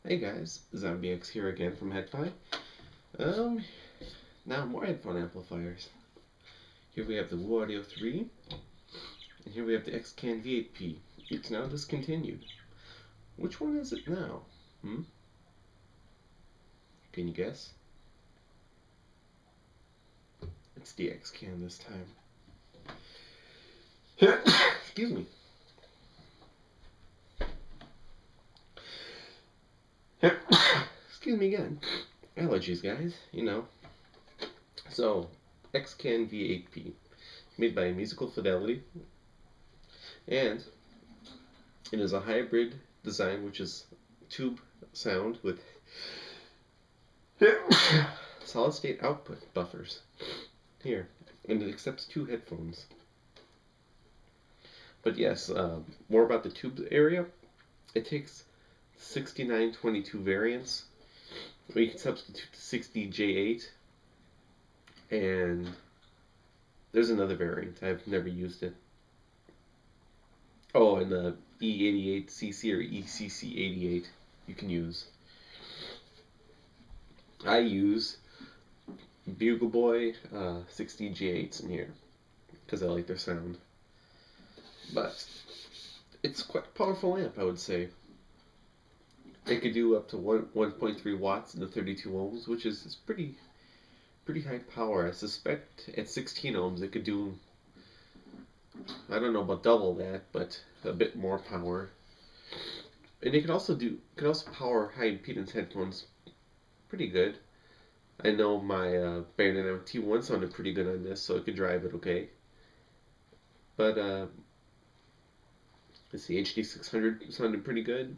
Hey guys, ZombieX here again from Headphone. Now more headphone amplifiers. Here we have the Woo Audio 3, and here we have the X-CANV8P. It's now discontinued. Which one is it now? Can you guess? It's the X-CAN this time. Excuse me. Excuse me again. Allergies, guys, you know. So, X-CANV8P, made by Musical Fidelity, and it is a hybrid design, which is tube sound with solid state output buffers here, and it accepts 2 headphones. But yes, more about the tube area. It takes 6922 variants, or you can substitute 60J8, and there's another variant. I've never used it. Oh, and the E88CC or ECC88 you can use. I use Bugle Boy 60J8s in here because I like their sound. But it's quite a powerful amp, I would say. It could do up to 1.3 watts into 32 ohms, which is pretty high power. I suspect at 16 ohms it could do, I don't know about double that, but a bit more power. And it could also power high impedance headphones pretty good. I know my Beyerdynamic T1 sounded pretty good on this, so it could drive it okay. But let's see, HD600 sounded pretty good.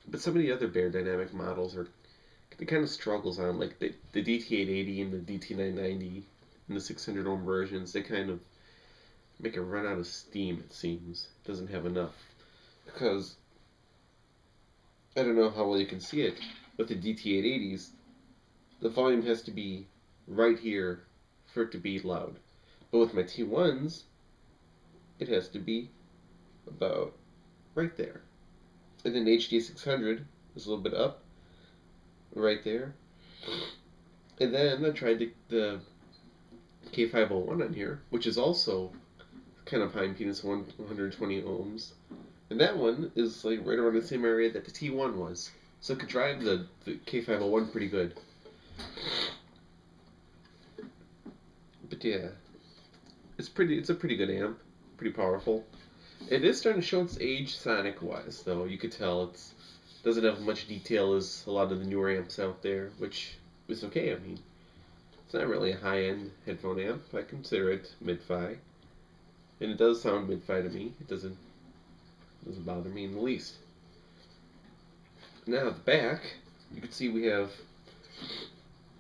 But some of the other Beyerdynamic models it kind of struggles on, like the DT880 and the DT990 and the 600 ohm versions. They kind of make it run out of steam, it seems. It doesn't have enough. Because, I don't know how well you can see it, but the DT880s, the volume has to be right here for it to be loud. But with my T1s, it has to be about right there. And then HD600 is a little bit up, right there. And then I tried the K501 on here, which is also kind of high impedance, 120 ohms. And that one is like right around the same area that the T1 was. So it could drive the K501 pretty good. But yeah, it's a pretty good amp, pretty powerful. It is starting to show its age sonic-wise, though. You could tell it doesn't have much detail as a lot of the newer amps out there, which is okay. I mean, it's not really a high-end headphone amp. I consider it mid-fi, and it does sound mid-fi to me. It doesn't bother me in the least. Now at the back, you can see we have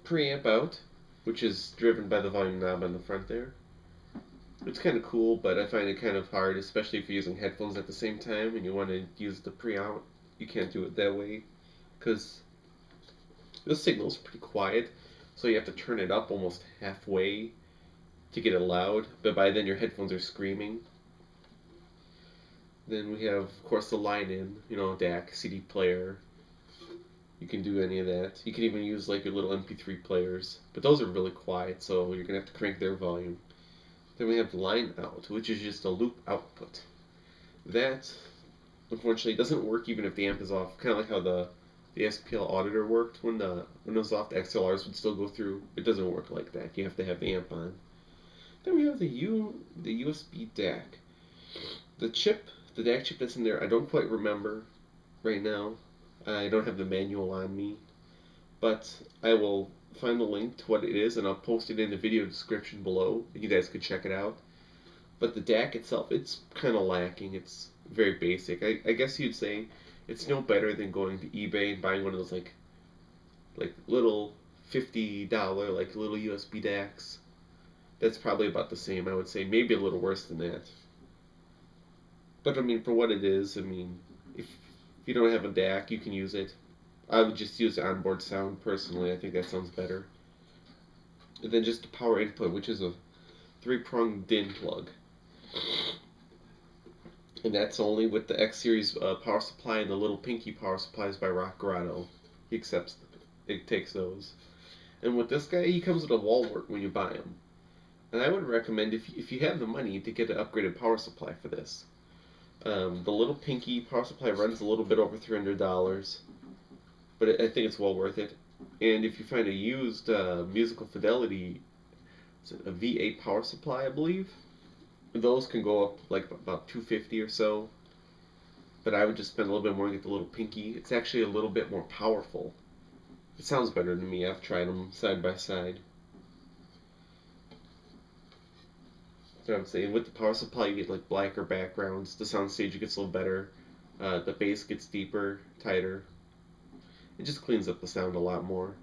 Preamp Out, which is driven by the volume knob on the front there. It's kind of cool, but I find it kind of hard, especially if you're using headphones at the same time and you want to use the pre-out. You can't do it that way because the signal's pretty quiet, so you have to turn it up almost halfway to get it loud, but by then your headphones are screaming. Then we have, of course, the line-in, DAC, CD player. You can do any of that. You can even use like your little MP3 players, but those are really quiet, so you're going to have to crank their volume. Then we have line out, which is just a loop output. That, unfortunately, doesn't work even if the amp is off. Kind of like how the SPL auditor worked when it was off. The XLRs would still go through. It doesn't work like that. You have to have the amp on. Then we have the USB DAC. The DAC chip that's in there, I don't quite remember right now. I don't have the manual on me, but I will find the link to what it is, and I'll post it in the video description below. You guys could check it out. But the DAC itself, it's kind of lacking. It's very basic. I guess you'd say it's no better than going to eBay and buying one of those like little $50 like little USB DACs. That's probably about the same, I would say. Maybe a little worse than that. But I mean, for what it is, I mean, if you don't have a DAC, you can use it. I would just use the onboard sound personally. I think that sounds better. And then just the power input, which is a 3-pronged DIN plug. And that's only with the X series power supply and the little pinky power supplies by Rock Grotto. He accepts, it takes those. And with this guy, he comes with a wall wart when you buy him. And I would recommend, if you have the money, to get an upgraded power supply for this. The little pinky power supply runs a little bit over $300, but I think it's well worth it. And if you find a used Musical Fidelity, a V8 power supply, I believe, those can go up like about $250 or so. But I would just spend a little bit more and get the little pinky. It's actually a little bit more powerful. It sounds better to me. I've tried them side by side. So I would say with the power supply you get like blacker backgrounds. The soundstage gets a little better. The bass gets deeper, tighter. It just cleans up the sound a lot more.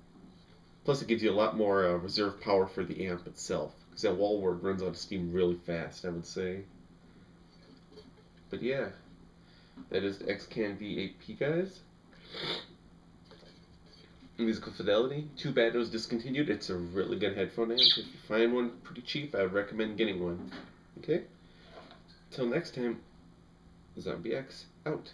Plus it gives you a lot more reserve power for the amp itself. Because that wall wart runs out of steam really fast, I would say. But yeah, that is the X-CANV8P, guys. Musical Fidelity. Too bad it was discontinued. It's a really good headphone amp. If you find one pretty cheap, I would recommend getting one. Okay? Till next time, Zombie X out.